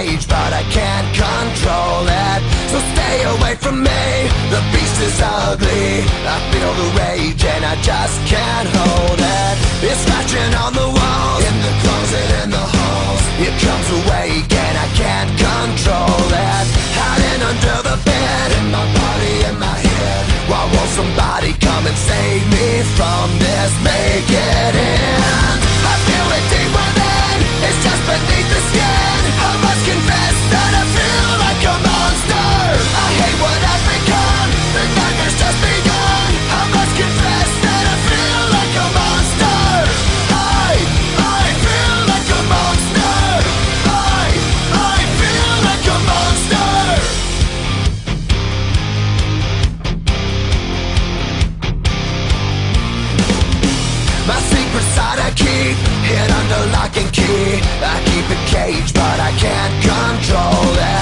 rage, but I can't control it. So stay away from me, the beast is ugly. I feel the rage and I just can't hold it. It's scratching on the walls, in the closet, in the halls. It comes awake and I can't control it. Hiding under the bed, in my body, in my head. Why won't somebody come and save me from this? Make it end.